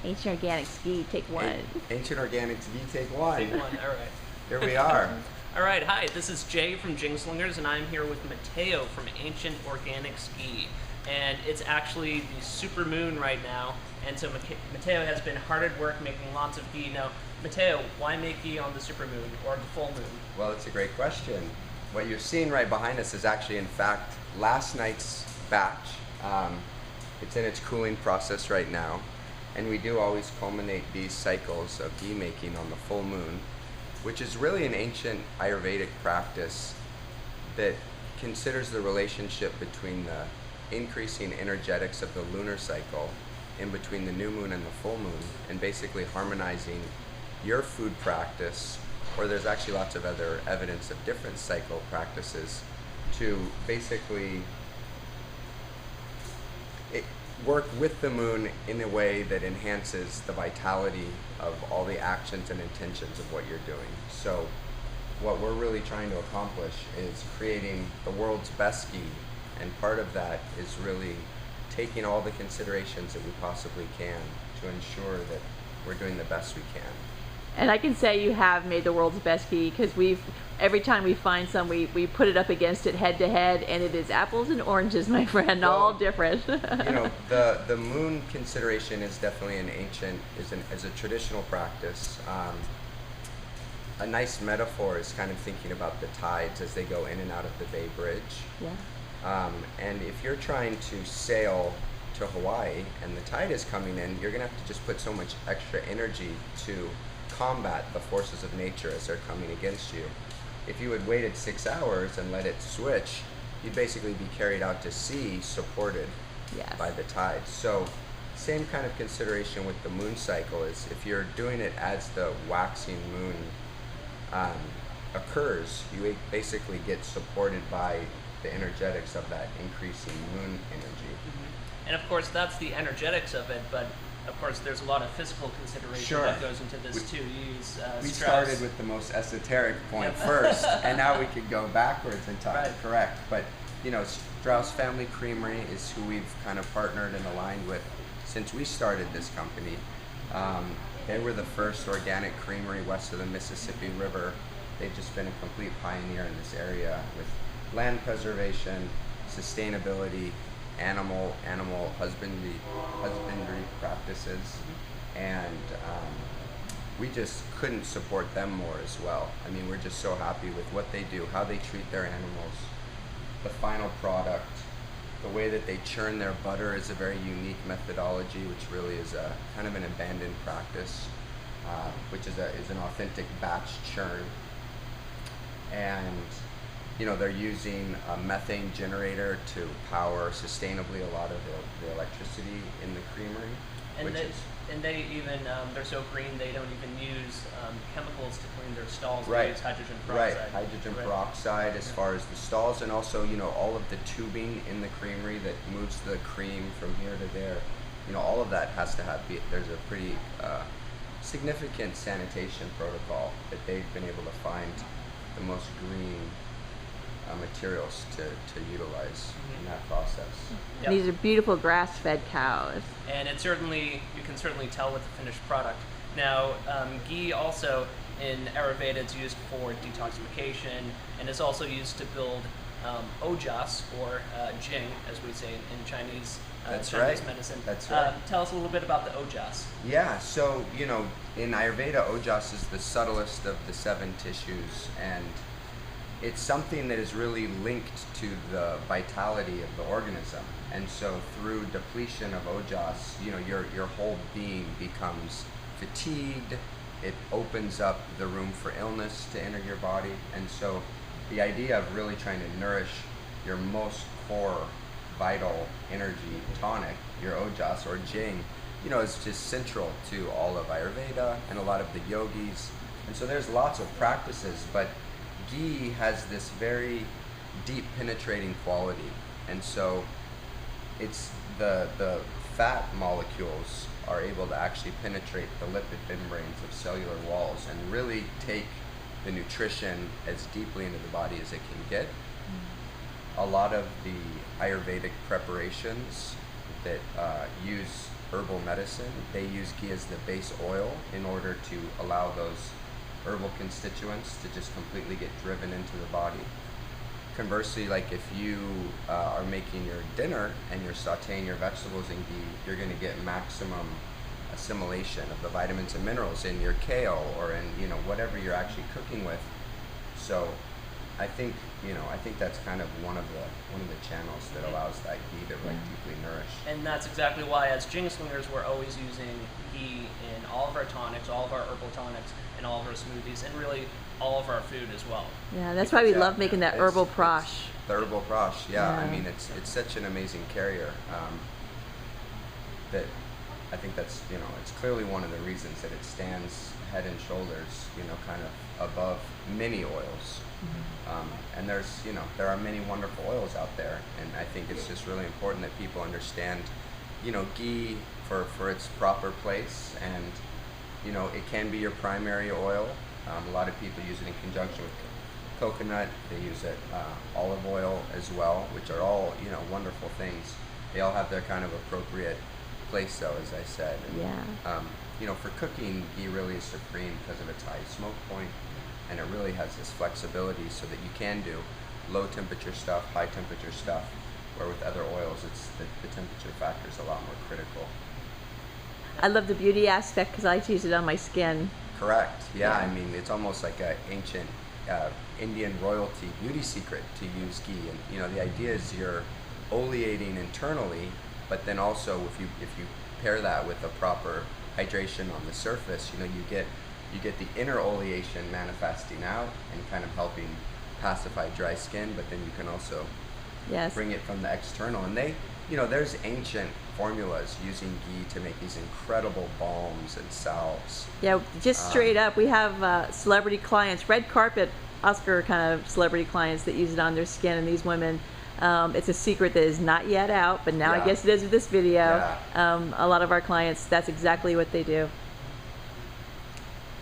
Ancient Organics Ghee, take one. Ancient Organics Ghee, take one. Take one, all right. Here we are. All right, hi, this is Jay from JingSlingers, and I'm here with Matteo from Ancient Organics Ghee. And it's actually the super moon right now, and so Matteo has been hard at work making lots of ghee. Now, Matteo, why make ghee on the super moon or the full moon? Well, it's a great question. What you're seeing right behind us is actually, in fact, last night's batch. It's in its cooling process right now, and we do always culminate these cycles of ghee making on the full moon, which is really an ancient Ayurvedic practice that considers the relationship between the increasing energetics of the lunar cycle in between the new moon and the full moon, and basically harmonizing your food practice, or there's actually lots of other evidence of different cycle practices, to basically work with the moon in a way that enhances the vitality of all the actions and intentions of what you're doing. So what we're really trying to accomplish is creating the world's best ghee, and part of that is really taking all the considerations that we possibly can to ensure that we're doing the best we can. And I can say you have made the world's best ghee, because every time we find some, we put it up against it head to head, and it is apples and oranges, my friend, well, all different. You know, the moon consideration is definitely an ancient, is a traditional practice. A nice metaphor is kind of thinking about the tides as they go in and out of the Bay Bridge. Yeah. And if you're trying to sail to Hawaii and the tide is coming in, you're going to have to just put so much extra energy to combat the forces of nature as they're coming against you. If you had waited 6 hours and let it switch, you'd basically be carried out to sea, supported by the tide. So same kind of consideration with the moon cycle is, if you're doing it as the waxing moon occurs, you basically get supported by the energetics of that increasing moon energy. Mm-hmm. And of course that's the energetics of it, but of course there's a lot of physical consideration that goes into this too. You use we Strauss. started with the most esoteric point first, and now we could go backwards in time. Right. Correct. But you know, Strauss Family Creamery is who we've kind of partnered and aligned with since we started this company. They were the first organic creamery west of the Mississippi River. They've just been a complete pioneer in this area with land preservation, sustainability, animal husbandry practices, and we just couldn't support them more as well. I mean, we're just so happy with what they do, how they treat their animals, the final product, the way that they churn their butter is a very unique methodology, which really is a kind of an abandoned practice, which is an authentic batch churn. And you know, they're using a methane generator to power sustainably a lot of the electricity in the creamery. And they even, they're so green they don't even use chemicals to clean their stalls. Right. They use hydrogen peroxide. Right, hydrogen peroxide as far as the stalls, and also, you know, all of the tubing in the creamery that moves the cream from here to there. You know, all of that has to have, there's a pretty significant sanitation protocol that they've been able to find the most green materials to utilize in that process. Yep. These are beautiful grass-fed cows. And it certainly, you can certainly tell with the finished product. Now, ghee also in Ayurveda is used for detoxification, and is also used to build ojas, or jing, as we say in Chinese. Chinese medicine. That's right. Tell us a little bit about the ojas. Yeah, so, you know, in Ayurveda, ojas is the subtlest of the 7 tissues, and it's something that is really linked to the vitality of the organism. And so through depletion of ojas, you know, your whole being becomes fatigued. It opens up the room for illness to enter your body. And so the idea of really trying to nourish your most core vital energy tonic, your ojas or jing, you know, is just central to all of Ayurveda and a lot of the yogis. And so there's lots of practices, but ghee has this very deep penetrating quality, and so it's the fat molecules are able to actually penetrate the lipid membranes of cellular walls and really take the nutrition as deeply into the body as it can get. A lot of the Ayurvedic preparations that use herbal medicine, they use ghee as the base oil in order to allow those herbal constituents to just completely get driven into the body. Conversely, like if you are making your dinner and you're sauteing your vegetables in ghee, you're going to get maximum assimilation of the vitamins and minerals in your kale or in, you know, whatever you're actually cooking with. So I think, you know, I think that's kind of one of the channels that allows that ghee to like deeply nourish. And that's exactly why, as JingSlingers, we're always using ghee in all of our tonics, all of our herbal tonics, and all of our smoothies, and really all of our food as well. Yeah, that's why we love making that herbal prosh. The herbal prosh, yeah. I mean, it's such an amazing carrier that I think that's, you know, it's clearly one of the reasons that it stands head and shoulders, you know, kind of above many oils. And there's, you know, there are many wonderful oils out there, and I think it's just really important that people understand, you know, ghee for its proper place, and, you know, it can be your primary oil. A lot of people use it in conjunction with coconut. They use it olive oil as well, which are all, you know, wonderful things. They all have their kind of appropriate place, though, as I said. And, you know, for cooking, ghee really is supreme because of its high smoke point, and it really has this flexibility so that you can do low temperature stuff, high temperature stuff, where with other oils, it's the temperature factor is a lot more critical. I love the beauty aspect because I like to use it on my skin. Correct. Yeah, I mean, it's almost like an ancient Indian royalty beauty secret to use ghee. And, you know, the idea is you're oleating internally, but then also if you pair that with a proper hydration on the surface, you know, you get the inner oleation manifesting out and kind of helping pacify dry skin, but then you can also bring it from the external. And they, you know, there's ancient formulas using ghee to make these incredible balms and salves. Yeah, just straight up, we have celebrity clients, red carpet, Oscar kind of celebrity clients that use it on their skin, and these women, it's a secret that is not yet out, but now I guess it is with this video. A lot of our clients, that's exactly what they do.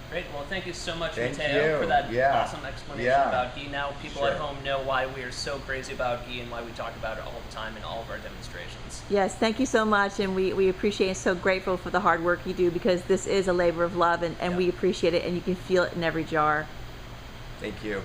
Great. Well, thank you so much, Matteo, for that awesome explanation about ghee. Now people at home know why we are so crazy about ghee and why we talk about it all the time in all of our demonstrations. Yes, thank you so much, and we appreciate and so grateful for the hard work you do, because this is a labor of love, and we appreciate it, and you can feel it in every jar. Thank you.